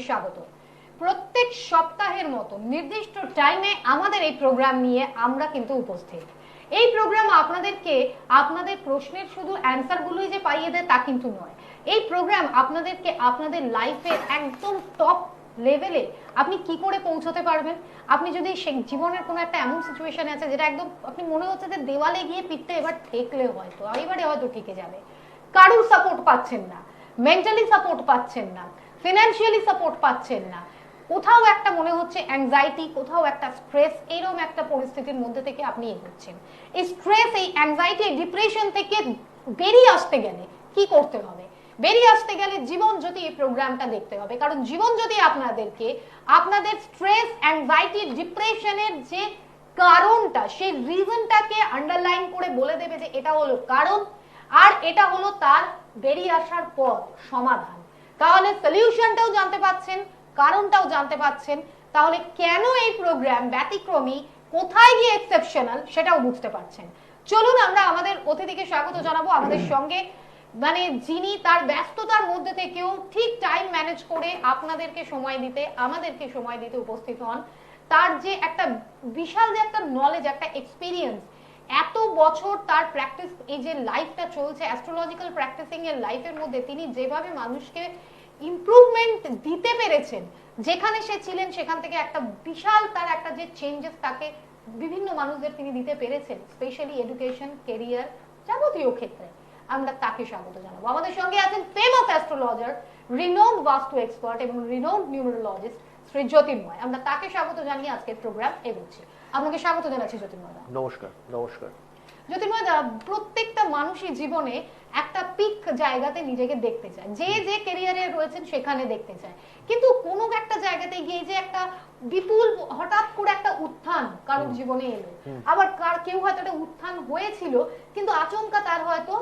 স্বাগত। প্রত্যেক সপ্তাহের মতো নির্দিষ্ট টাইমে আমাদের এই প্রোগ্রাম নিয়ে আমরা কিন্তু উপস্থিত। এই প্রোগ্রাম আপনাদেরকে আপনাদের প্রশ্নের শুধু অ্যান্সারগুলোই যে পাইয়ে দেয় তা কিন্তু নয়। এই প্রোগ্রাম আপনাদেরকে আপনাদের লাইফের একদম টপ লেভেলে আপনি কি করে পৌঁছতে পারবেন। আপনি যদি জীবনের কোনো একটা এমন সিচুয়েশনে আছে যেটা একদম আপনি মনে হচ্ছে যে দেওয়ালে গিয়ে পিঠটা এবার ঠেকলে হয়তো এবারে হয়তো ঠেকে যাবে, কারুর সাপোর্ট পাচ্ছেন না, মেন্টালি সাপোর্ট পাচ্ছেন না, ফিনান্সিয়ালি সাপোর্ট পাচ্ছেন না, কোথাও একটা মনে হচ্ছে অ্যাংজাইটি, কোথাও একটা স্ট্রেস, এইরকম একটা পরিস্থিতির মধ্যে থেকে আপনি এগোচ্ছেন। এই স্ট্রেস, এই অ্যাংজাইটি, ডিপ্রেশন থেকে বেরিয়ে আসতে গেলে কি করতে হবে? বেরিয়ে আসতে গেলে জীবন জ্যোতি এই প্রোগ্রামটা দেখতে হবে, কারণ জীবন জ্যোতি আপনাদেরকে আপনাদের স্ট্রেস, অ্যাংজাইটি, ডিপ্রেশনের যে কারণটা, সেই রিজনটাকে আন্ডারলাইন করে বলে দেবে যে এটা হলো কারণ আর এটা হলো তার বেরিয়ে আসার পর সমাধান। তাহলে সলিউশনটাও জানতে পাচ্ছেন, কারণটাও জানতে পাচ্ছেন, তাহলে কেন এই প্রোগ্রাম ব্যতিক্রমী, কোথায় গিয়ে এক্সেপশনাল সেটাও বুঝতে পারছেন। চলুন আমরা আমাদের অতিথিকে স্বাগত জানাবো। আমাদের সঙ্গে মানে যিনি তার ব্যস্ততার মধ্যে থেকেও ঠিক টাইম ম্যানেজ করে আপনাদেরকে সময় দিতে, আমাদেরকে সময় দিতে উপস্থিত হন। তার যে একটা বিশাল যে একটা নলেজ, একটা এক্সপিরিয়েন্স, এত বছর তার প্র্যাকটিস, এই যে লাইফটা চলছে অ্যাস্ট্রোলজিক্যাল প্র্যাকটিসিং এর লাইফের মধ্যে, তিনি যেভাবে মানুষকে ইমপ্রুভমেন্ট দিতে পেরেছেন, যেখানে সে ছিলেন সেখান থেকে একটা বিশাল তার একটা যে চেঞ্জেস তাকে বিভিন্ন মানুষদের তিনি দিতে পেরেছেন, স্পেশালি এডুকেশন, কেরিয়ার, যাবতীয় ক্ষেত্রে। আমরা তাকে স্বাগত জানাবো। আমাদের সঙ্গে আছেন ফেমাস অ্যাস্ট্রোলজার, রিনোনড বাস্তু এক্সপার্ট এবং রিনোনড নিউমেরোলজিস্ট শ্রী জ্যোতির্ময়। আমরা তাকে স্বাগত জানিয়ে আজকের প্রোগ্রাম এগোচ্ছি। আপনাকে স্বাগত জানাচ্ছি জ্যোতির্ময় দা। নমস্কার। নমস্কার জ্যোতির্ময় দা, প্রত্যেকটা মানুষই জীবনে একটা পিক জায়গাতে নিজেকে দেখতে চায়, যে যে ক্যারিয়ারে রয়েছেন সেখানে দেখতে চায়, কিন্তু কোনো একটা জায়গাতে গিয়ে যে একটা বিপুল হঠাৎ করে একটা উত্থান কারোর জীবনে এলো, আবার কেউ হয়তো একটা উত্থান হয়েছিল কিন্তু আচমকা তার হয়তো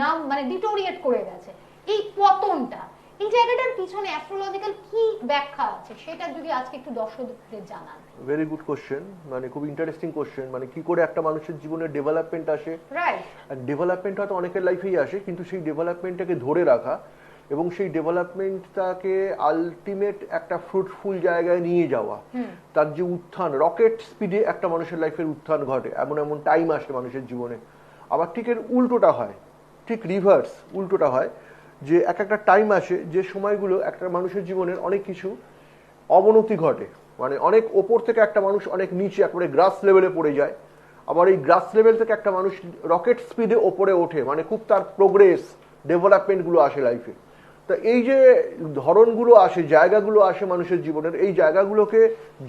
নাম মানে ডিটোরিয়েট করে গেছে, এই পতনটা, এই জায়গাটার পিছনে অ্যাস্ট্রোলজিক্যাল কি ব্যাখ্যা আছে সেটা যদি আজকে একটু দর্শকদের জানান। ভেরি গুড কোশ্চেন, মানে খুব ইন্টারেস্টিং কোশ্চেন। মানে কি করে একটা মানুষের জীবনে ডেভেলপমেন্ট আসে, রাইট? আর ডেভেলপমেন্ট হয়তো অনেকের লাইফেই আসে, কিন্তু সেই ডেভেলপমেন্টটাকে ধরে রাখা এবং সেই ডেভেলপমেন্টটাকে আলটিমেট একটা ফ্রুটফুল জায়গায় নিয়ে যাওয়া, তার যে উত্থান, রকেট স্পিডে একটা মানুষের লাইফের উত্থান ঘটে, এমন এমন টাইম আসে মানুষের জীবনে। আবার ঠিক এর উল্টোটা হয়, ঠিক রিভার্স, উল্টোটা হয় যে একটা টাইম আসে যে সময়গুলো একটা মানুষের জীবনের অনেক কিছু অবনতি ঘটে, মানে অনেক ওপর থেকে একটা মানুষ অনেক নিচে একেবারে গ্রাস লেভেলে পড়ে যায়, আবার এই গ্রাস লেভেল থেকে একটা মানুষ রকেট স্পিডে ওপরে ওঠে, মানে খুব তার প্রোগ্রেস, ডেভেলপমেন্টগুলো আসে লাইফে। তা এই যে ধরনগুলো আসে, জায়গাগুলো আসে মানুষের জীবনের, এই জায়গাগুলোকে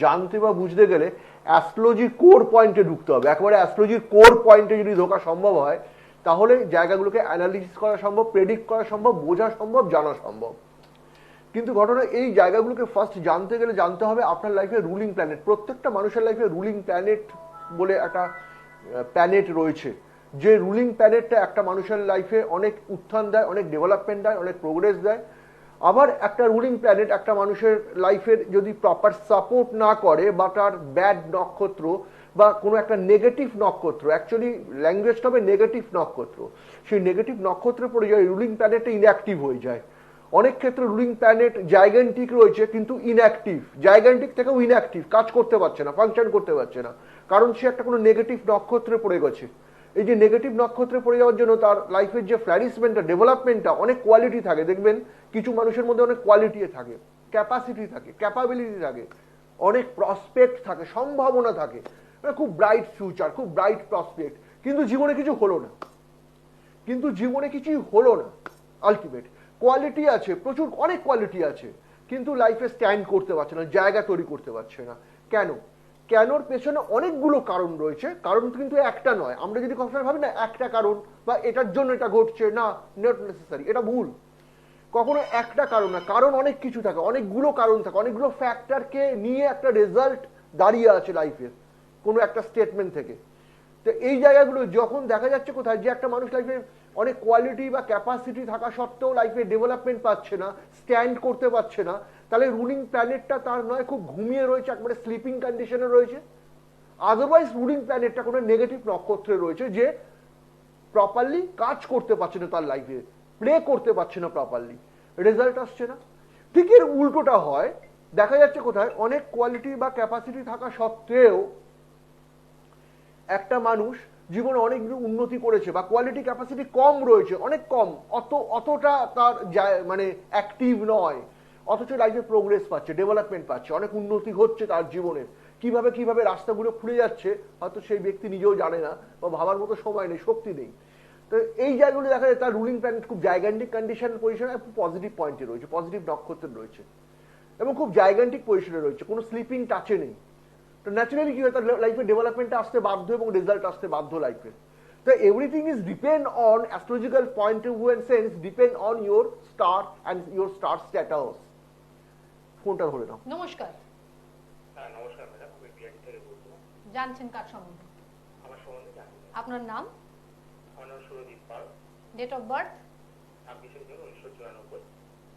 জানতে বা বুঝতে গেলে অ্যাস্ট্রোলজির কোর পয়েন্টে ঢুকতে হবে। একেবারে অ্যাস্ট্রোলজির কোর পয়েন্টে যদি ঢোকা সম্ভব হয়, তাহলে জায়গাগুলোকে অ্যানালিসিস করা সম্ভব, প্রেডিক্ট করা সম্ভব, বোঝা সম্ভব, জানা সম্ভব। কিন্তু ঘটনা এই জায়গাগুলোকে ফার্স্ট জানতে গেলে জানতে হবে আপনার লাইফে রুলিং প্ল্যানেট। প্রত্যেকটা মানুষের লাইফে রুলিং প্ল্যানেট বলে একটা প্ল্যানেট রয়েছে, যে রুলিং প্ল্যানেটটা একটা মানুষের লাইফে অনেক উত্থান দেয়, অনেক ডেভেলপমেন্ট দেয়, অনেক প্রোগ্রেস দেয়। আবার একটা রুলিং প্ল্যানেট একটা মানুষের লাইফের যদি প্রপার সাপোর্ট না করে, বা তার ব্যাড নক্ষত্র বা কোনো একটা নেগেটিভ নক্ষত্র, অ্যাকচুয়ালি ল্যাঙ্গুয়েজটা হবে নেগেটিভ নক্ষত্র, সেই নেগেটিভ নক্ষত্রে পড়ে যায়, রুলিং প্ল্যানেটটা ইনঅ্যাক্টিভ হয়ে যায়। অনেক ক্ষেত্রে রুলিং প্ল্যানেট জাইগান্টিক রয়েছে কিন্তু ইনঅ্যাক্টিভ, জাইগান্টিক থেকেও ইনঅ্যাক্টিভ, কাজ করতে পারছে না, ফাংশন করতে পারছে না, কারণ সে একটা কোনো নেগেটিভ নক্ষত্রে পড়ে গেছে। এই যে নেগেটিভ নক্ষত্রে পড়ে যাওয়ার জন্য তার লাইফের যে ফ্লারিশমেন্টটা, ডেভেলপমেন্টটা, অনেক কোয়ালিটি থাকে। দেখবেন কিছু মানুষের মধ্যে অনেক কোয়ালিটি থাকে, ক্যাপাসিটি থাকে, ক্যাপাবিলিটি থাকে, অনেক প্রসপেক্ট থাকে, সম্ভাবনা থাকে, খুব ব্রাইট ফিউচার, খুব ব্রাইট প্রসপেক্ট, কিন্তু জীবনে কিছু হলো না, কিন্তু জীবনে কিছুই হলো না। আলটিমেট কোয়ালিটি আছে প্রচুর, অনেক কোয়ালিটি আছে, কিন্তু লাইফে স্ট্যান্ড করতে পারছে না, জায়গা তৈরি করতে পারছে না। কেন? কেনর পেছনে অনেকগুলো কারণ রয়েছে, কারণ কিন্তু একটা নয়। আমরা যদি কখনো ভাবি না একটা কারণ বা এটার জন্য এটা ঘটছে, না, নট নেসেসারি, এটা ভুল। কখনো একটা কারণ না, কারণ অনেক কিছু থাকে, অনেকগুলো কারণ থাকে, অনেকগুলো ফ্যাক্টরকে নিয়ে একটা রেজাল্ট দাঁড়িয়ে আছে লাইফের কোনো একটা স্টেটমেন্ট থেকে। তো এই জায়গাগুলো যখন দেখা যাচ্ছে কোথায় যে একটা মানুষ লাইফে অনেক কোয়ালিটি বা ক্যাপাসিটি থাকা সত্ত্বেও লাইফে ডেভেলপমেন্ট পাচ্ছে না, স্ট্যান্ড করতে পারছে না, তাহলে রুলিং প্ল্যানেটটা তার নয় খুব ঘুমিয়ে রয়েছে, একবারে স্লিপিং কন্ডিশনে রয়েছে। আদারওয়াইজ রুলিং প্ল্যানেটটা কোনো নেগেটিভ নক্ষত্রে রয়েছে, যে প্রপারলি কাজ করতে পারছে না, তার লাইফে প্লে করতে পারছে না প্রপারলি, রেজাল্ট আসছে না। ঠিক এর উল্টোটা হয়, দেখা যাচ্ছে কোথায় অনেক কোয়ালিটি বা ক্যাপাসিটি থাকা সত্ত্বেও একটা মানুষ জীবনে অনেক উন্নতি করেছে বা কোয়ালিটি ক্যাপাসিটি কম রয়েছে, অনেক কম, অতটা তার মানে অ্যাক্টিভ নয়, অথচ লাইফে প্রোগ্রেস পাচ্ছে, ডেভেলপমেন্ট পাচ্ছে, অনেক উন্নতি হচ্ছে তার জীবনে। কিভাবে কিভাবে রাস্তাগুলো খুলে যাচ্ছে হয়তো সেই ব্যক্তি নিজেও জানে না বা ভাবার মতো সময় নেই, শক্তি নেই। তো এই জায়গাগুলো দেখা যায় তার রুলিং প্ল্যানেট খুব জাইগান্টিক কন্ডিশন পজিশনে, খুব পজিটিভ পয়েন্টে রয়েছে, পজিটিভ নক্ষত্রে রয়েছে এবং খুব জাইগান্টিক পজিশনে রয়েছে, কোনো স্লিপিং টাচে নেই। তো ন্যাচারালি কি হয়, তার লাইফে ডেভেলপমেন্ট আসতে বাধ্য এবং রেজাল্ট আসতে বাধ্য লাইফে। তো everything is depend on astrological point of view and sense, depend on your star and your star status. ফোনটা ধরে নাও। নমস্কার। হ্যাঁ নমস্কার ম্যাডাম, আমি বিআরটি থেকে বলছিলাম। জানছেন কার সম্বন্ধে? আমার সম্বন্ধে জানি। আপনার নাম? আমার নাম Surdeep Pal. Date of birth? 26 June 1994।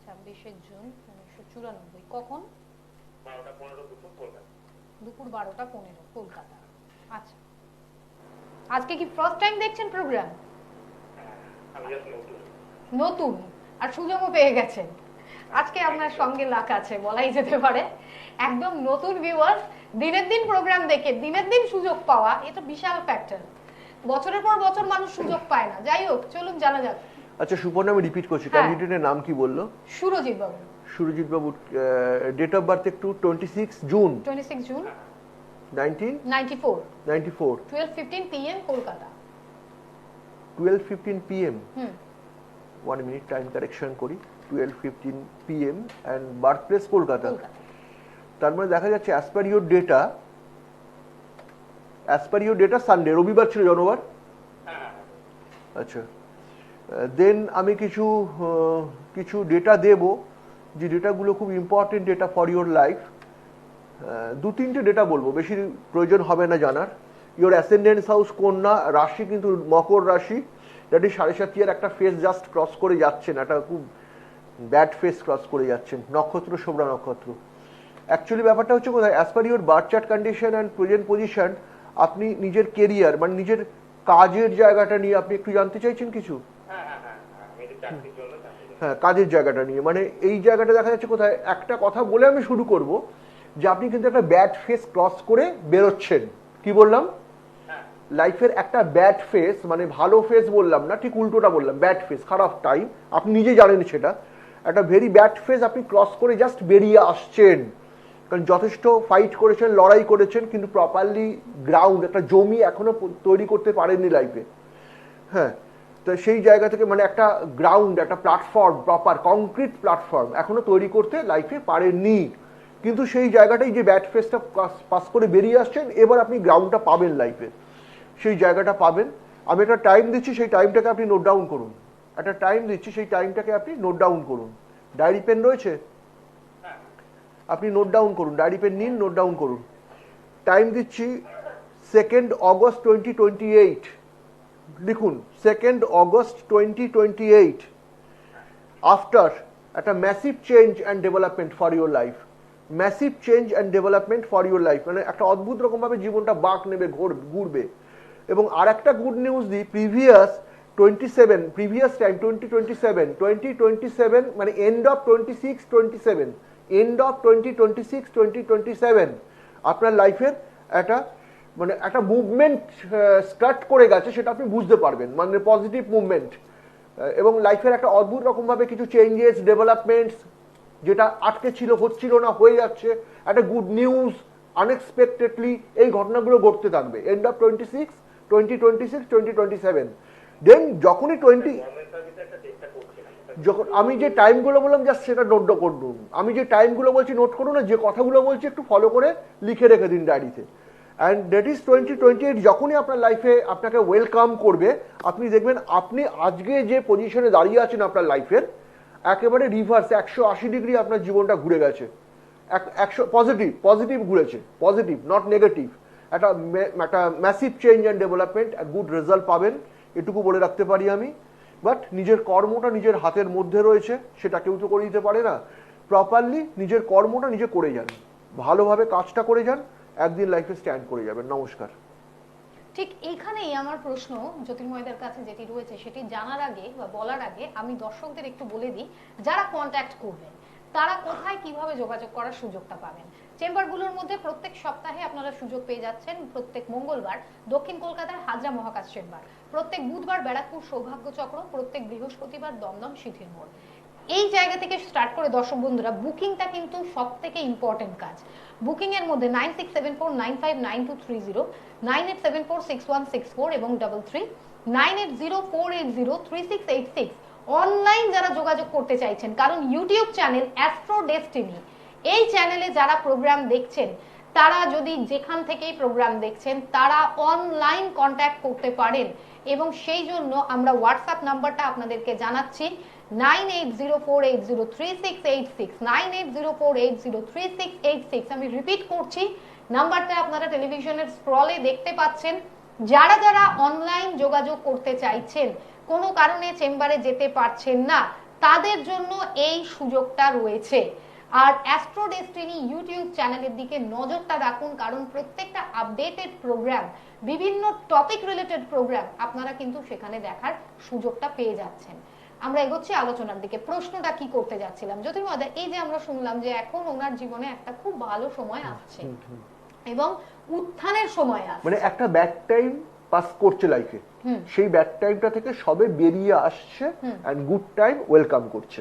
26 June 1994। কখন? 12টা 15 দুপুর কলকাতা। দুপুর 12টা 15 কলকাতা। আচ্ছা, আজকে কি ফার্স্ট টাইম দেখছেন প্রোগ্রাম? আমি জাস্ট নতুন। নতুন, আর সুযোগও পেয়ে গেছেন। আজকে আপনার সঙ্গে লাক আছে বলাই যেতে পারে। একদম নতুন ভিউয়ার্স, দিনের দিন প্রোগ্রাম দেখে দিনের দিন সুযোগ পাওয়া, এটা বিশাল ফ্যাক্টর। বছরের পর বছর মানুষ সুযোগ পায় না। যাই হোক, চলুন জানা যাক। আচ্ছা সুপর্ণা, আমি রিপিট করছি, হ্যাঁ। ক্যান্ডিডেটের নাম কি বললো? সুরজিৎ বাবু। সুরজিৎ বাবু, ডেট অফ বার্থ একটু 26 June 26 June 1994, 12:15 PM Kolkata. 12:15 PM। হুম। 1 মিনিট টাইম কারেকশন করি। 12:15 PM and birth place Kolkata. Kolkata. তার মানে দেখা যাচ্ছে as per your data Sunday, রবিবার ছিল জন্মবার। আচ্ছা, দেন আমি কিছু ডেটা দেব, যে ডেটাগুলো খুব important data for your life. 2-3টে ডেটা বলবো, বেশি প্রয়োজন হবে না জানার। ইউর অ্যাসেন্ডেন্স হাউস কন্যা, রাশি কিন্তু মকর রাশি, দ্যাট ইজ 7.5 ইয়ার একটা ফেস জাস্ট ক্রস করে যাচ্ছেন, একটা খুব ব্যাড ফেস ক্রস করে যাচ্ছেন। নক্ষত্র শোভরা নক্ষত্র। অ্যাকচুয়ালি ব্যাপারটা হচ্ছে কোথায়, as per your birth chart condition and present position, আপনি নিজের কেরিয়ার মানে নিজের কাজের জায়গাটা নিয়ে আপনি একটু জানতে চাইছেন কিছু? হ্যাঁ, কাজের জায়গাটা নিয়ে, মানে এই জায়গাটা দেখা যাচ্ছে কোথায়, একটা কথা বলে আমি শুরু করব, যে আপনি কিন্তু একটা ব্যাড ফেস ক্রস করে বেরোচ্ছেন। কি বললাম? লাইফের একটা ব্যাড ফেস, মানে ভালো ফেস বললাম না, ঠিক উল্টোটা বললাম, ব্যাড ফেস, খারাপ টাইম, আপনি নিজে জানেন সেটা। একটা ভেরি ব্যাড ফেস আপনি ক্রস করে জাস্ট বেরিয়ে আসছেন, কারণ যথেষ্ট ফাইট করেছেন, লড়াই করেছেন, কিন্তু প্রপারলি গ্রাউন্ড, একটা জমি এখনো তৈরি করতে পারেননি লাইফে। হ্যাঁ, তো সেই জায়গা থেকে মানে একটা গ্রাউন্ড, একটা প্ল্যাটফর্ম, প্রপার কংক্রিট প্ল্যাটফর্ম এখনো তৈরি করতে লাইফে পারেননি। কিন্তু সেই জায়গাটাই, যে ব্যাড ফেসটা পাস করে বেরিয়ে আসছেন, এবার আপনি গ্রাউন্ডটা পাবেন লাইফে, সেই জায়গাটা পাবেন। আমি একটা টাইম দিচ্ছি, সেই টাইমটাকে আপনি নোট ডাউন করুন। একটা টাইম দিচ্ছি, সেই টাইমটাকে আপনি নোট ডাউন করুন। ডায়েরি পেন রয়েছে? আপনি নোট ডাউন করুন, ডায়েরি পেন নিন, নোট ডাউন করুন। টাইম দিচ্ছি 2nd অগস্ট 2028। লিখুন 2nd অগস্ট 2028। আফটার একটা massive change and development for your life, massive change and development for your life, মানে একটা অদ্ভুত রকমভাবে জীবনটা বাঁক নেবে, ঘুরবে। এবং আর একটা গুড নিউজ দিই, প্রিভিয়াস টাইম 2027 মানে এন্ড অফ 2026-27, এন্ড অফ 2026-2027 আপনার লাইফের একটা মানে একটা মুভমেন্ট স্টার্ট করে গেছে, সেটা আপনি বুঝতে পারবেন, মানে পজিটিভ মুভমেন্ট। এবং লাইফের একটা অদ্ভুত রকমভাবে কিছু চেঞ্জেস, ডেভেলপমেন্টস, যেটা আটকে ছিল, হচ্ছিল না, হয়ে যাচ্ছে, একটা গুড নিউজ আনএক্সপেক্টেডলি এই ঘটনাগুলো ঘটতে থাকবে। এন্ড অফ 2027, দেন যখনই যখন আমি যে টাইমগুলো বললাম জাস্ট সেটা নোট করুন। আমি যে টাইমগুলো বলছি নোট করুন, না যে কথাগুলো বলছি একটু ফলো করে লিখে রেখে দিন ডায়েরিতে। And that is 2028। যখনই আপনার লাইফে আপনাকে ওয়েলকাম করবে, আপনি দেখবেন আপনি আজকে যে পজিশনে দাঁড়িয়ে আছেন আপনার লাইফের একেবারে রিভার্স 180 ডিগ্রি আপনার জীবনটা ঘুরে গেছে। 100 পজিটিভ ঘুরেছে, পজিটিভ, নট নেগেটিভ। একটা massive change and development, good result পাবেন, এটুকু বলে রাখতে পারি আমি। বাট নিজের কর্মটা নিজের হাতের মধ্যে রয়েছে, সেটা কেউ তো করে দিতে পারে না। প্রপারলি নিজের কর্মটা নিজে করে যান, ভালোভাবে কাজটা করে যান, একদিন লাইফে স্ট্যান্ড করে যাবেন। নমস্কার। ঠিক এইখানেই আমার প্রশ্ন জ্যোতির্ময়দের কাছে যেটি রয়েছে, সেটি জানার আগে বা বলার আগে আমি দর্শকদের একটু বলে দিই, যারা কন্ট্যাক্ট করবেন তারা কোথায় কিভাবে যোগাযোগ করার সুযোগটা পাবেন? চেম্বারগুলোর মধ্যে প্রত্যেক সপ্তাহে আপনারা সুযোগ পেয়ে যাচ্ছেন প্রত্যেক মঙ্গলবার দক্ষিণ কলকাতার হাজরা মহাকাশ চেম্বার, প্রত্যেক বুধবার ব্যারাকপুর সৌভাগ্য চক্র, প্রত্যেক বৃহস্পতিবার দমদম সিথির মোড়। এই জায়গা থেকে স্টার্ট করে দর্শক বন্ধুরা বুকিংটা কিন্তু সব থেকে ইম্পর্টেন্ট কাজ। বুকিং এর মধ্যে 9674959230, 98746164 এবং 339804803686 অনলাইন যারা যোগাযোগ করতে চাইছেন, কারণ ইউটিউব চ্যানেল অ্যাস্ট্রো ডেস্টিনি, এই চ্যানেলে যারা প্রোগ্রাম দেখছেন তারা যদি যেখান থেকেই প্রোগ্রাম দেখছেন তারা অনলাইন কন্ট্যাক্ট করতে পারেন, এবং সেই জন্য আমরা হোয়াটসঅ্যাপ নাম্বারটা আপনাদেরকে জানাচ্ছি 9804803686, 9804803686। আমি রিপিট করছি, নাম্বারটা আপনারা টেলিভিশনের স্ক্রলে দেখতে পাচ্ছেন। যারা যারা অনলাইন যোগাযোগ করতে চাইছেন, কোনো কারণে চেম্বারে যেতে পারছেন না, তাদের জন্য এই সুযোগটা রয়েছে। আর অ্যাস্ট্রো ডেস্টিনি ইউটিউব চ্যানেলের দিকে নজরটা রাখুন, কারণ প্রত্যেকটা আপডেটেড প্রোগ্রাম, বিভিন্ন টপিক রিলেটেড প্রোগ্রাম আপনারা কিন্তু সেখানে দেখার সুযোগটা পেয়ে যাচ্ছেন। আমরা এগোচ্ছি আলোচনার দিকে। প্রশ্নটা কি করতে যাচ্ছিলাম জ্যোতির্ময়, এই যে আমরা শুনলাম যে এখন ওনার জীবনে একটা খুব ভালো সময় আসছে এবং উত্থানের সময় আসছে, মানে একটা ব্যাড টাইম পাস করছে লাইফে, সেই ব্যাড টাইমটা থেকে সবে বেরিয়ে আসছে এন্ড গুড টাইম ওয়েলকাম করছে।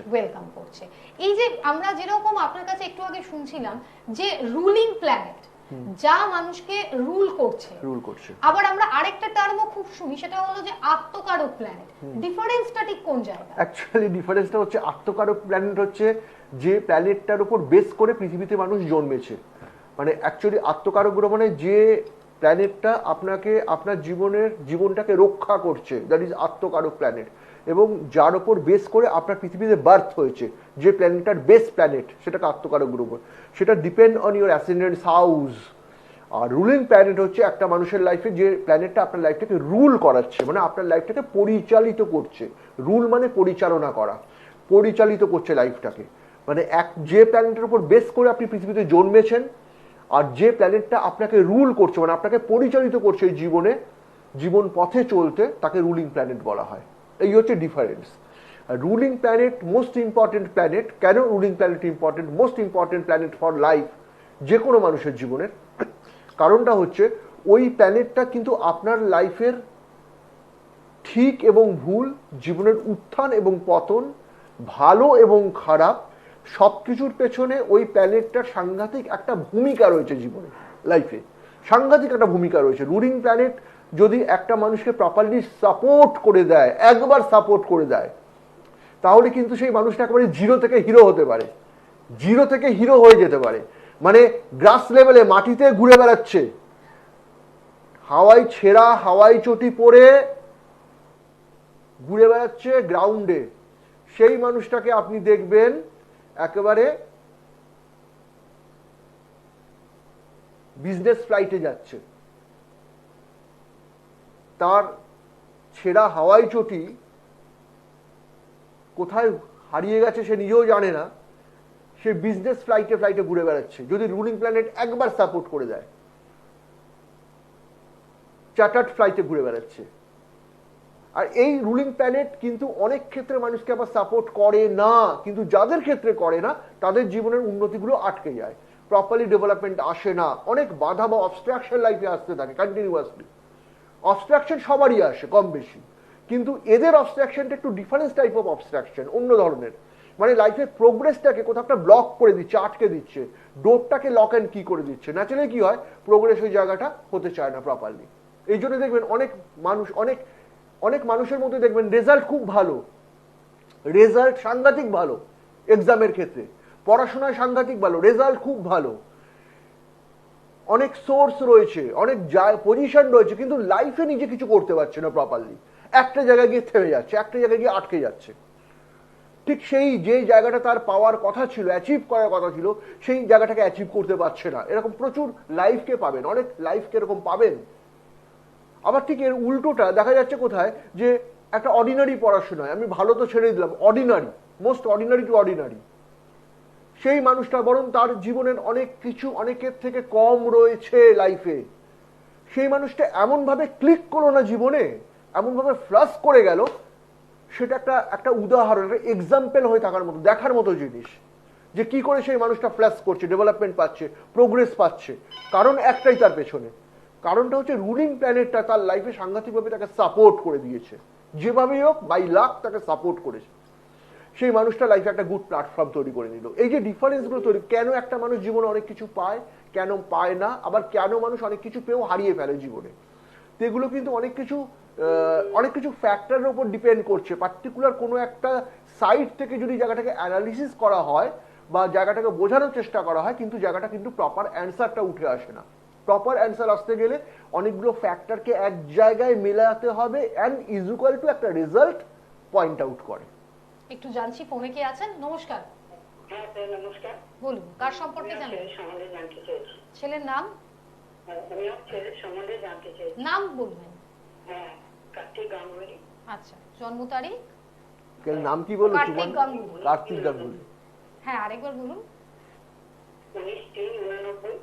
এই যে আমরা যেরকম আপনার কাছে একটু আগে শুনছিলাম যে রুলিং প্ল্যানেট যা মানুষকে রুল করছে, আবার আমরা আরেকটা টার্মও খুব শুনি, সেটা হলো যে আত্মকারক প্ল্যানেট। ডিফারেন্সটা ঠিক কোন জায়গায়? অ্যাকচুয়ালি ডিফারেন্সটা হচ্ছে আত্মকারক প্ল্যানেট হচ্ছে যে প্ল্যানেটটার উপর বেস করে পৃথিবীতে মানুষ জন্মেছে। মানে অ্যাকচুয়ালি আত্মকারক গ্রহ মানে যে প্ল্যানেটটা আপনাকে আপনার জীবনটাকে রক্ষা করছে, দ্যাট ইজ আত্মকারক প্ল্যানেট, এবং যার উপর বেস করে আপনার পৃথিবীতে বার্থ হয়েছে, যে প্ল্যানেটটার বেস প্ল্যানেট, সেটাকে আত্মকারক গ্রহ। সেটা depend on your ascendant house. আর রুলিং প্ল্যানেট হচ্ছে একটা মানুষের লাইফে যে প্ল্যানেটটা আপনার লাইফটাকে রুল করাচ্ছে, মানে আপনার লাইফটাকে পরিচালিত করছে। রুল মানে পরিচালনা করা, পরিচালিত করছে লাইফটাকে। মানে যে প্ল্যানেটের উপর বেস করে আপনি পৃথিবীতে জন্মেছেন আর যে প্ল্যানেটটা আপনাকে রুল করছে, মানে আপনাকে পরিচালিত করছে এই জীবন পথে চলতে, তাকে রুলিং প্ল্যানেট বলা হয়। এই হচ্ছে difference. Ruling planet most important planet. কেন ruling planet important? Most important planet for life, যে কোনো মানুষের জীবনের। কারণটা হচ্ছে ওই প্ল্যানেটটা কিন্তু আপনার লাইফের ঠিক এবং ভুল, জীবনের উত্থান এবং পতন, ভালো এবং খারাপ, সবকিছুর পেছনে ওই প্ল্যানেটটার সাংঘাতিক একটা ভূমিকা রয়েছে জীবনে, লাইফে সাংঘাতিক একটা ভূমিকা রয়েছে। রুলিং প্ল্যানেট যদি একটা মানুষকে প্রপারলি সাপোর্ট করে দেয়, একবার সাপোর্ট করে দেয়, তাহলে কিন্তু সেই মানুষটা একেবারে জিরো থেকে হিরো হতে পারে, জিরো থেকে হিরো হয়ে যেতে পারে। মানে গ্রাস লেভেলে মাটিতে ঘুরে বেড়াচ্ছে, হাওয়াই চটি পরে ঘুরে বেড়াচ্ছে গ্রাউন্ডে, সেই মানুষটাকে আপনি দেখবেন একেবারে বিজনেস ফ্লাইটে যাচ্ছে। তার ছেঁড়া হাওয়াই চটি কোথায় হারিয়ে গেছে সে নিজেও জানে না, সে বিজনেস ফ্লাইটে ঘুরে বেড়াচ্ছে, যদি রুলিং প্ল্যানেট একবার সাপোর্ট করে দেয়। চার্টার্ড ফ্লাইটে ঘুরে বেড়াচ্ছে। আর এই রুলিং প্ল্যানেট কিন্তু অনেক ক্ষেত্রে মানুষকে আবার সাপোর্ট করে না, কিন্তু যাদের ক্ষেত্রে করে না তাদের জীবনের উন্নতিগুলো আটকে যায়, প্রপারলি ডেভেলপমেন্ট আসে না, অনেক বাধা বা অবস্ট্রাকশন লাইফে আসতে থাকে কন্টিনিউয়াসলি। অবস্ট্রাকশন সবারই আসে কম বেশি, কিন্তু এদের অবস্ট্রাকশনটা একটু ডিফারেন্স টাইপ অফ অবস্ট্রাকশন, অন্য ধরনের। মানে লাইফের প্রোগ্রেসটাকে কোথাও একটা ব্লক করে দিচ্ছে, আটকে দিচ্ছে, ডোরটাকে লক অ্যান্ড কি করে দিচ্ছে। ন্যাচারালি কি হয়, প্রোগ্রেস ওই জায়গাটা হতে চায় না প্রপারলি। এই জন্য দেখবেন অনেক মানুষের মধ্যে দেখবেন রেজাল্ট খুব ভালো, রেজাল্ট সাংঘাতিক ভালো, এক্সামের ক্ষেত্রে পড়াশোনায় সাংঘাতিক ভালো, রেজাল্ট খুব ভালো, অনেক সোর্স রয়েছে, অনেক পজিশন রয়েছে, কিন্তু লাইফে নিজে কিছু করতে পারছে না প্রপারলি, একটা জায়গায় গিয়ে থেমে যাচ্ছে, একটা জায়গায় গিয়ে আটকে যাচ্ছে। ঠিক সেই যে জায়গাটা তার পাওয়ার কথা ছিল, অ্যাচিভ করার কথা ছিল, সেই জায়গাটাকে অ্যাচিভ করতে পারছে না। এরকম প্রচুর লাইফকে পাবেন, অনেক লাইফকে এরকম পাবেন। আবার ঠিক এর উল্টোটা দেখা যাচ্ছে কোথায়, যে একটা অর্ডিনারি পড়াশোনায় আমি ভালো তো ছেড়ে দিলাম, ordinary, most ordinary to ordinary, সেই মানুষটা বরং তার জীবনের অনেক কিছু অনেকের থেকে কম রয়েছে লাইফে, সেই মানুষটা এমনভাবে ক্লিক করলো না জীবনে, এমনভাবে ফ্লাশ করে গেল, সেটা একটা উদাহরণ, একটা এক্সাম্পল হয়ে থাকার মতো, দেখার মতো জিনিস। যে কি করে সেই মানুষটা ফ্ল্যাশ করছে, ডেভেলপমেন্ট পাচ্ছে, প্রোগ্রেস পাচ্ছে। কারণ একটাই তার পেছনে, কারণটা হচ্ছে রুলিং প্ল্যানেটটা তার লাইফে সাংঘাতিকভাবে তাকে সাপোর্ট করে দিয়েছে, যেভাবেই হোক বাই লাখ তাকে সাপোর্ট করেছে। সেই মানুষটা লাইফে একটা গুড প্ল্যাটফর্ম তৈরি করে নিল। এই যে ডিফারেন্সগুলো তৈরি, কেন একটা মানুষ জীবনে অনেক কিছু পায়, কেন পায় না, আবার কেন মানুষ অনেক কিছু পেয়েও হারিয়ে ফেলে জীবনে, তো এগুলো কিন্তু অনেক কিছু ফ্যাক্টরের উপর ডিপেন্ড করছে। পার্টিকুলার কোনো একটা সাইড থেকে যদি জায়গাটাকে অ্যানালিসিস করা হয় বা জায়গাটাকে বোঝানোর চেষ্টা করা হয়, কিন্তু জায়গাটা কিন্তু প্রপার অ্যান্সারটা উঠে আসে না। প্রপার অ্যান্সার আসতে গেলে অনেকগুলো ফ্যাক্টরকে এক জায়গায় মেলাতে হবে, অ্যান্ড ইজ ইকুয়াল টু একটা রেজাল্ট পয়েন্ট আউট করে। একটু জানছি ফোনে কে আছেন। নমস্কার। হ্যাঁ স্যার নমস্কার। বলুন, কার সম্পর্কে জানেন? ছেলের সম্বন্ধে জানতে চাইছি। ছেলের নাম? আমি আমার ছেলের সম্বন্ধে জানতে চাইছি। নাম বলবেন। হ্যাঁ, কার্তিক গাঙ্গুলি। আচ্ছা, জন্ম তারিখ? নাম কি বললো? কার্তিক গাঙ্গুলি। কার্তিক গাঙ্গুলি। হ্যাঁ, আরেকবার বলুন। 19/3/89।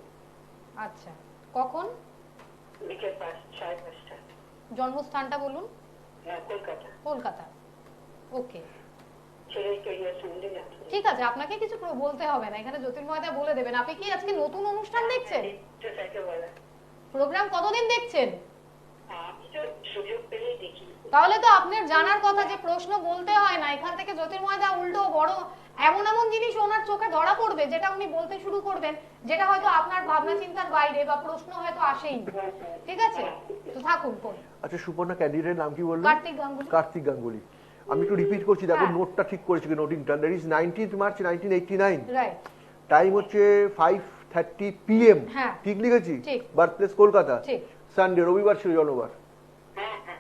আচ্ছা, কখন? বিকেল 5:30। জন্মস্থানটা বলুন। হ্যাঁ, কলকাতা। কলকাতা। ওকে, ছেলের ক্যারিয়ার সম্বন্ধে জানতে চাইছি। ঠিক আছে, আপনাকে কিছু বলতে হবে না, এখানে জ্যোতির্ময়দা বলে দেবেন। আপনি কি আজকে নতুন অনুষ্ঠান দেখছেন? সেটাকে বলা। প্রোগ্রাম কতদিন দেখছেন? আমি তো সুযোগ পেলেই দেখি। তাহলে তো আপনার জানার কথা যে প্রশ্ন বলতে হয় না, এখান থেকে জ্যোতির্ময়দা উল্টো বড় এমন এমন জিনিস ওনার চোখে ধরা পড়বে যেটা উনি বলতে শুরু করবেন, যেটা হয়তো আপনার ভাবনা চিন্তার বাইরে বা প্রশ্ন হয়তো আসেই। ঠিক আছে, তো থাকুন কোন। আচ্ছা, সুপর্ণা ক্যান্ডিডেটের নাম কি বললেন? কার্তিক গাঙ্গুলি। কার্তিক গাঙ্গুলি। আমি একটু রিপিট করছি, দেখো হ্যাঁ। নোটটা ঠিক করেছি কি, নোটিংটা। That is 19th March 1989। Right. Time হচ্ছে 5:30 PM। হ্যাঁ। ঠিক লিখেছি? ঠিক। Birth place Kolkata. ঠিক। সানডে, রবিবার ছিল জন্মবার। হ্যাঁ হ্যাঁ।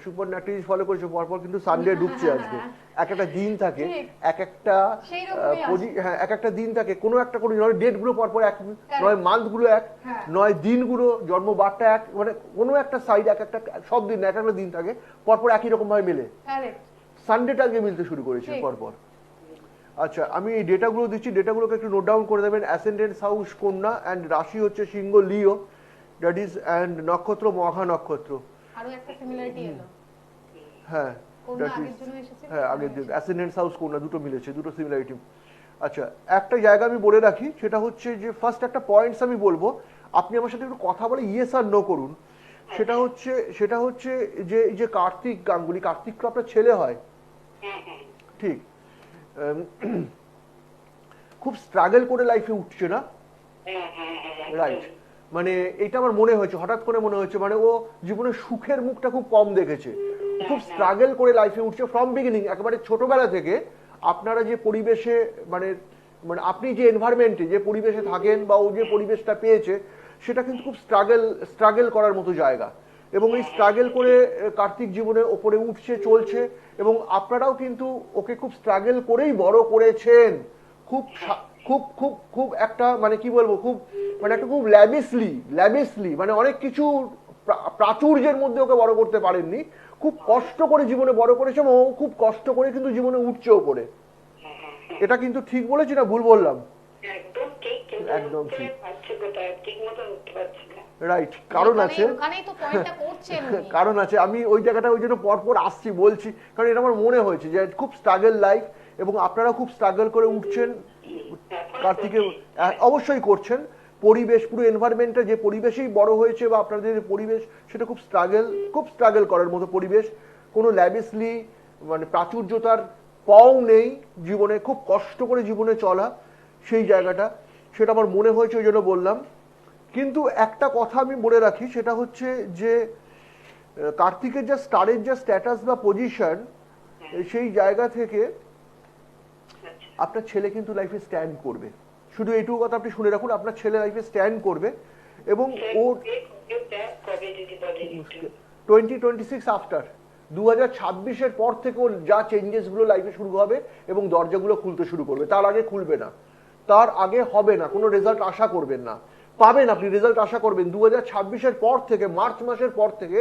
সুপর্ণা একটা জিনিস ফলো করেছে, পরপর কিন্তু সানডে ঢুকছে আজকে। এক একটা দিন থাকে, ঠিক। এক একটা সেইরকমই হ্যাঁ, এক একটা দিন থাকে, কোনো একটা কোনো নয় ডেট গুলো পরপর এক, নয় মান্থ গুলো এক, হ্যাঁ। নয় দিনগুলো জন্মবারটা এক, মানে কোনো একটা সাইড এক একটা সব দিন এক একটা দিন থাকে পরপর একই রকম ভাবে মেলে। কারেক্ট। সানডেটা আজকে মিলতে শুরু করেছে ঠিক। পরপর। আচ্ছা, আমি এই ডেটাগুলো দিচ্ছি, ডেটাগুলোকে একটু নোট ডাউন করে দেবেন। অ্যাসেন্ডেন্ট হাউস কন্যা, অ্যান্ড রাশি হচ্ছে সিংহ লিও, দ্যাট ইজ, অ্যান্ড নক্ষত্র মঘা নক্ষত্র। আরো একটা সিমিলারিটি এলো। হ্যাঁ, কন্যা that is- আগের জন্য এসেছিল। হ্যাঁ, আগের দিন অ্যাসেন্ডেন্ট হাউস কন্যা, দুটো মিলেছে, দুটো সিমিলারিটি। আচ্ছা, একটা জায়গা আমি বলে রাখি, সেটা হচ্ছে যে ফার্স্ট একটা পয়েন্টস আমি বলবো, আপনি আমার সাথে একটু কথা বলে ইয়েস আর নো করুন। সেটা হচ্ছে যে এই যে কার্তিক গাঙ্গুলি, কার্তিক তো আপনার ছেলে হয়, হ্যাঁ হ্যাঁ। ঠিক? খুব স্ট্রাগল করে লাইফে উঠছে না? হ্যাঁ হ্যাঁ হ্যাঁ। রাইট। মানে এটা আমার মনে হয়েছে, হঠাৎ করে মনে হচ্ছে, মানে ও জীবনে সুখের মুখটা খুব কম দেখেছে, খুব স্ট্রাগল করে লাইফে উঠছে ফ্রম বিগিনিং। একেবারে ছোটবেলা থেকে আপনারা যে পরিবেশে, মানে মানে আপনি যে এনভায়রনমেন্টে, যে পরিবেশে থাকেন বা ও যে পরিবেশটা পেয়েছে, সেটা কিন্তু খুব স্ট্রাগল করার মতো জায়গা। এবং এই স্ট্রাগল করে কার্তিক জীবনে ওপরে উঠছে, চলছে, এবং আপনারাও কিন্তু ওকে খুব স্ট্রাগল করেই বড় করেছেন। খুব খুব খুব খুব একটা, মানে কি বলবো, খুব মানে একটা খুব ল্যাভিসলি, মানে অনেক কিছু প্রাচুর্যের মধ্যে ওকে বড় করতে পারেননি। খুব কষ্ট করে জীবনে বড় করেছে, এবং ও খুব কষ্ট করে কিন্তু জীবনে উঠছেও করে। এটা কিন্তু ঠিক বলেছি না ভুল বললাম? একদম ঠিক, কিন্তু একদম ঠিক। পারছি কোথায়, ঠিক মতো উঠতে পারছি না। রাইট, কারণ আছে, ওখানেই তো পয়েন্টটা করছেন উনি। কারণ আছে। আমি ওই জায়গাটা ওই জন্য পরপর আসছি, বলছি, কারণ এটা আমার মনে হয়েছে যে খুব স্ট্রাগল লাইফ, এবং আপনারা খুব স্ট্রাগল করে উঠছেন। কার্তিকে অবশ্যই করছেন। পরিবেশ, পুরো এনভায়রনমেন্টটা, যে পরিবেশেই বড় হয়েছে বা আপনাদের পরিবেশ, সেটা খুব স্ট্রাগল করার মতো পরিবেশ। কোনো ল্যাভিসলি, মানে প্রাচুর্যতার পাও নেই জীবনে, খুব কষ্ট করে জীবনে চলা সেই জায়গাটা, সেটা আমার মনে হয়েছে, ওই জন্য বললাম। কিন্তু একটা কথা আমি বলে রাখি, সেটা হচ্ছে যে কার্তিকের যা স্টারের যা স্ট্যাটাস বা পজিশন, সেই জায়গা থেকে আপনার ছেলে কিন্তু লাইফে স্ট্যান্ড করবে। শুধু এইটুকু কথা আপনি শুনে রাখুন, আপনার ছেলে লাইফে স্ট্যান্ড করবে, এবং ও কবে যদি বলেন একটু। 2026 আফটার 2026-এর পর থেকে ওর যা চেঞ্জেস গুলো লাইফে শুরু হবে এবং দরজাগুলো খুলতে শুরু করবে। তার আগে খুলবে না, তার আগে হবে না। কোনো রেজাল্ট আশা করবেন না, পাবেন আপনি রেজাল্ট আশা করবেন 2026-এর পর থেকে, মার্চ মাসের পর থেকে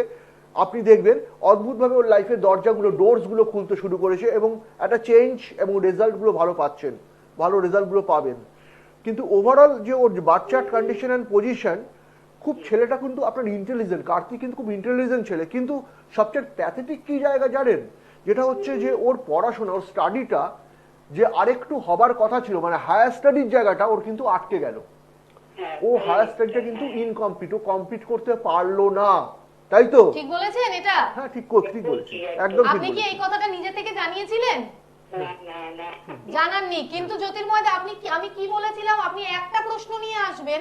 আপনি দেখবেন অদ্ভুতভাবে ওর লাইফের দরজাগুলো, ডোরস গুলো খুলতে শুরু করেছে, এবং একটা চেঞ্জ এবং রেজাল্ট গুলো ভালো পাচ্ছেন, ভালো রেজাল্ট গুলো পাবেন। কিন্তু ওভারঅল যে ওর বাচ্চার কন্ডিশন অ্যান্ড পজিশন, খুব ছেলেটা কিন্তু আপনার ইন্টেলিজেন্ট, কার্তিক কিন্তু খুব ইন্টেলিজেন্ট ছেলে। কিন্তু সবচেয়ে প্যাথেটিক কি জায়গা জানেন? যেটা হচ্ছে যে ওর পড়াশোনা, ওর স্টাডিটা যে আরেকটু হবার কথা ছিল, মানে হায়ার স্টাডির জায়গাটা ওর কিন্তু আটকে গেল। হ্যাঁ, ও হায়ার স্টাডিটা কিন্তু ইনকমপ্লিট, ও কমপ্লিট করতে পারলো না, তাই তো? ঠিক বলেছেন এটা? হ্যাঁ ঠিক বলেছি, একদম ঠিক আপনি কি এই বলেছি। কথাটা নিজে থেকে জানিয়েছিলেন? না না না জানাননি, কিন্তু জ্যোতির্ময় দা আমি কি বলেছিলাম, আপনি একটা প্রশ্ন নিয়ে আসবেন,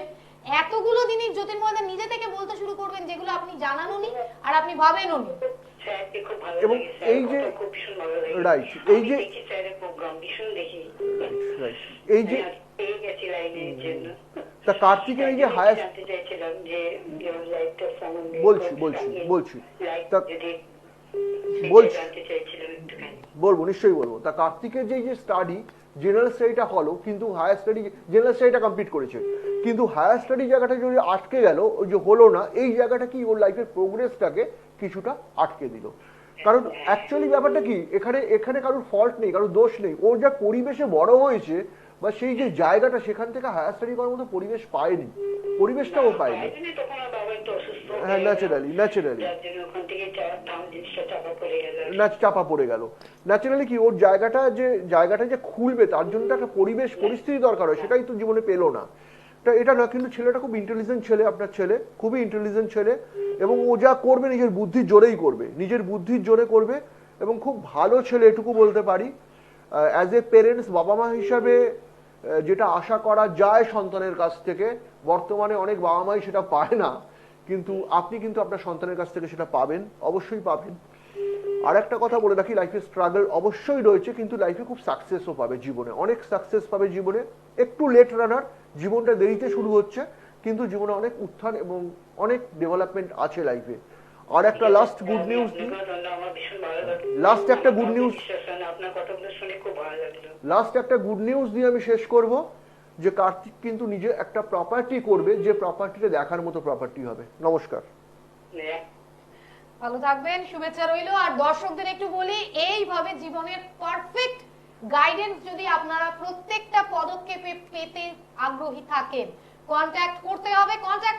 এতগুলো জিনিস জ্যোতির্ময় দা নিজে থেকে বলতে শুরু করবেন যেগুলো আপনি জানানোনি আর আপনি ভাবেনওনি। স্যারকে খুব ভালো এবং লাগে, এই যে স্যার খুব ভীষণ ভালো লাগে। রাইট, এই যে দেখি স্যারের প্রোগ্রাম ভীষণ দেখি, রাইট, এই যে পেয়ে গেছি লাইনের জন্য। তা কার্তিকের এই যে হায়ার, জানতে চাইছিলাম যে লাইটটা সম্বন্ধে বলছি লাইট তা যদি বলছি, জানতে চাইছিলাম একটুখানি। বলবো নিশ্চয়ই বলবো। তা কার্তিকের যে স্টাডি, জেনারেল স্টাডিটা হলো, কিন্তু হায়ার স্টাডি, জেনারেল স্টাডিটা কমপ্লিট করেছে, কিন্তু হায়ার স্টাডি জায়গাটা যদি আটকে গেল, ওই যে হলো না, এই জায়গাটা কি ওর লাইফের প্রোগ্রেসটাকে কিছুটা আটকে দিল। কারণ অ্যাকচুয়ালি ব্যাপারটা কি, এখানে কারোর ফল্ট নেই, কারোর দোষ নেই, ওর যা পরিবেশে বড় হয়েছে বা সেই যে জায়গাটা, সেখান থেকে হায়ার স্টাডি করার মতো পরিবেশ পায়নি, পরিবেশটাও পায়নি। তখন আমার বাবা একটু অসুস্থ, হ্যাঁ ন্যাচারালি যার জন্য ওখান থেকে জিনিসটা চাপা পড়ে গেল। চাপা পড়ে গেল। ন্যাচারালি কি ওর জায়গাটা যে খুলবে, তার জন্য একটা পরিবেশ পরিস্থিতি দরকার হয়, সেটাই তো জীবনে পেলো না। এটা না, কিন্তু ছেলেটা খুব ইন্টেলিজেন্ট ছেলে, আপনার ছেলে খুবই ইন্টেলিজেন্ট ছেলে, এবং ও যা করবে নিজের বুদ্ধির জোরেই করবে, নিজের বুদ্ধির জোরে করবে, এবং খুব ভালো ছেলে, এটুকু বলতে পারি। অ্যাজ এ পেরেন্টস, বাবা মা হিসাবে যেটা আশা করা যায় সন্তানের কাছ থেকে, বর্তমানে অনেক বাবা মাই সেটা পায় না, কিন্তু আপনি কিন্তু আপনার সন্তানের কাছ থেকে সেটা পাবেন, অবশ্যই পাবেন। আর একটা কথা বলে রাখি, লাইফে স্ট্রাগল অবশ্যই রয়েছে, কিন্তু লাইফে খুব সাকসেসও পাবে জীবনে, অনেক সাকসেস পাবে জীবনে। একটু লেট রানার, জীবনটা দেরিতে শুরু হচ্ছে, কিন্তু জীবনে অনেক উত্থান এবং অনেক ডেভেলপমেন্ট আছে লাইফে। আর একটা লাস্ট গুড নিউজ দিই, লাস্ট একটা গুড নিউজ, আপনার কথাগুলো শুনে খুব ভালো লাগলো। লাস্ট একটা গুড নিউজ দিয়ে আমি শেষ করব, যে কার্তিক কিন্তু নিজে একটা প্রপার্টি করবে, যে প্রপার্টিটা দেখার মতো প্রপার্টি হবে। নমস্কার, ভালো থাকবেন, শুভেচ্ছা রইলো। আর দর্শকদের একটু বলি, এইভাবে জীবনের পারফেক্ট গাইডেন্স যদি আপনারা প্রত্যেকটা পদক্ষেপে পেতে আগ্রহী থাকেন, কন্ট্যাক্ট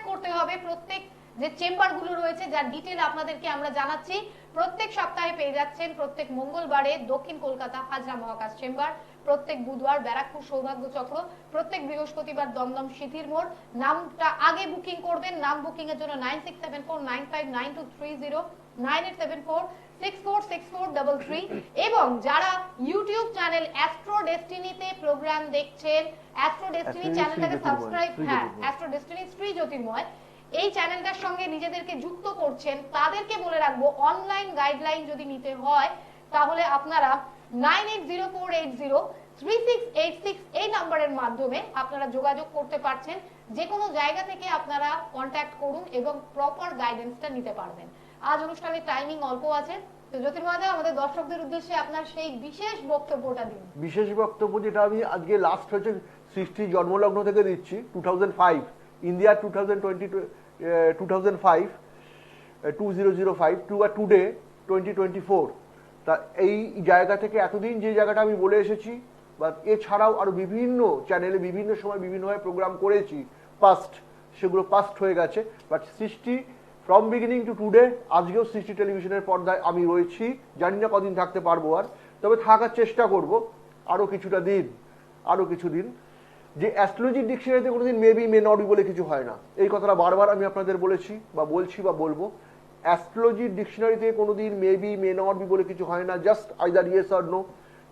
করতে হবে প্রত্যেক যে চেম্বার গুলো রয়েছে, যার ডিটেল আপনাদেরকে আমরা জানাচ্ছি। প্রত্যেক সপ্তাহে পেয়ে যাচ্ছেন প্রত্যেক মঙ্গলবারে দক্ষিণ কলকাতা হাজরা মহাকাশ চেম্বার, প্রত্যেক বুধবার ব্যারাকপুর সৌভাগ্য চক্র, প্রত্যেক বৃহস্পতিবার দমদম সিথির মোড়। নামটা আগে বুকিং করবেন, নাম বুকিং এর জন্য 9674959230, 9874646433। এবং যারা ইউটিউব চ্যানেল অ্যাস্ট্রো ডেস্টিনিতে প্রোগ্রাম দেখছেন, অ্যাস্ট্রো ডেস্টিনি চ্যানেলটাকে সাবস্ক্রাইব, হ্যাঁ অ্যাস্ট্রো ডেস্টিনি শ্রী জ্যোতির্ময় এই চ্যানেলটার সঙ্গে নিজেদেরকে যুক্ত করছেন, তাদেরকে বলে রাখবো, অনলাইন গাইডলাইন যদি নিতে হয় তাহলে আপনারা 9804803686 এই নাম্বারের মাধ্যমে আপনারা যোগাযোগ করতে পারছেন। যে কোনো জায়গা থেকে আপনারা কন্ট্যাক্ট করুন এবং প্রপার গাইডেন্সটা নিতে পারবেন। আজ অনুষ্ঠানের টাইমিং অল্প আছে, তো জ্যোতির্ময় দা, আমাদের দর্শকদের উদ্দেশ্যে আপনার সেই বিশেষ বক্তব্যটা দিন। বিশেষ বক্তব্য যেটা আমি আজকে লাস্ট হচ্ছে সৃষ্টি জন্মলগ্ন থেকে দিচ্ছি, 2005 ইন্ডিয়া 2005 টু টুডে 2024। তা এই জায়গা থেকে এতদিন যে জায়গাটা আমি বলে এসেছি, বা এছাড়াও আরো বিভিন্ন চ্যানেলে বিভিন্ন সময় বিভিন্নভাবে প্রোগ্রাম করেছি পাস্ট, সেগুলো পাস্ট হয়ে গেছে। বাট সৃষ্টি ফ্রম বিগিনিং টু টুডে, আজকেও সৃষ্টি টেলিভিশনের পর্দায় আমি রয়েছি। জানি না কদিন থাকতে পারবো আর, তবে থাকার চেষ্টা করব আরো কিছুদিন। যে অ্যাস্ট্রোলজি ডিকশনারিতে কোনোদিন মেবি মে নট বি বলে কিছু হয় না, এই কথাটা বারবার আমি আপনাদের বলেছি বা বলবো। অ্যাস্ট্রোলজি ডিকশনারিতে কোনোদিন মেবি মে নট বি বলে কিছু হয় না, just either yes or no.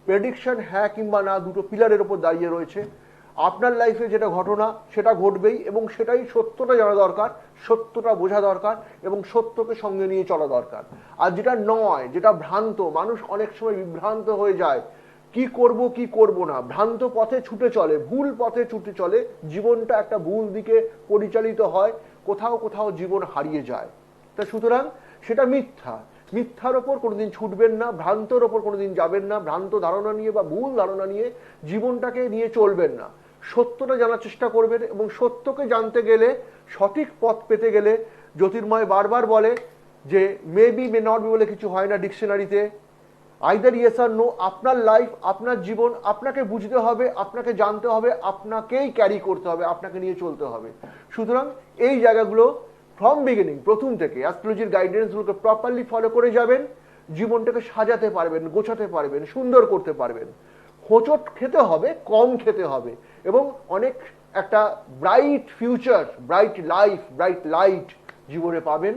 Prediction হ্যাঁ কিংবা না, দুটো পিলারের উপর দাঁড়িয়ে রয়েছে। আপনার লাইফে যেটা ঘটনা সেটা ঘটবেই, এবং সেটাই সত্যটা জানা দরকার, সত্যটা বোঝা দরকার, এবং সত্যকে সঙ্গে নিয়ে চলা দরকার। আর যেটা নয়, যেটা ভ্রান্ত, মানুষ অনেক সময় বিভ্রান্ত হয়ে যায়, কি করব না, ভ্রান্ত পথে ছুটে চলে, ভুল পথে ছুটে চলে, জীবনটা একটা ভুল দিকে পরিচালিত হয়, কোথাও জীবন হারিয়ে যায়। তা সুতরাং সেটা মিথ্যার ওপর কোনোদিন ছুটবেন না, ভ্রান্তর ওপর কোনোদিন যাবেন না, ভ্রান্ত ধারণা নিয়ে বা ভুল ধারণা নিয়ে জীবনটাকে নিয়ে চলবেন না। সত্যটা জানার চেষ্টা করবেন, এবং সত্যকে জানতে গেলে, সঠিক পথ পেতে গেলে, জ্যোতির্ময় বারবার বলে যে মেবি মে নট বি বলে কিছু হয় না ডিকশনারিতে, আইদার ইয়েস আর নো। আপনার লাইফ, আপনার জীবন আপনাকে বুঝতে হবে, আপনাকে জানতে হবে, আপনাকেই ক্যারি করতে হবে, আপনাকে নিয়ে চলতে হবে। সুতরাং এই জায়গাগুলো ফ্রম বিগিনিং, প্রথম থেকে অ্যাস্ট্রোলজির গাইডেন্সগুলোকে প্রপারলি ফলো করে যাবেন, জীবনটাকে সাজাতে পারবেন, গোছাতে পারবেন, সুন্দর করতে পারবেন। হোঁচট খেতে হবে, কম খেতে হবে, এবং অনেক একটা bright future, bright life, bright light জীবনে পাবেন।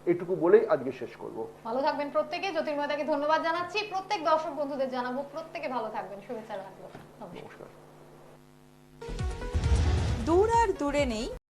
এটুকু বলেই আজকে শেষ করব। ভালো থাকবেন প্রত্যেকে। জ্যোতির্ময়দাকে ধন্যবাদ জানাচ্ছি। প্রত্যেক দর্শক বন্ধুদের জানাবো প্রত্যেকে ভালো থাকবেন। শুভেচ্ছা রাখবো। নমস্কার। নমস্কার। দূর আর দূরে নেই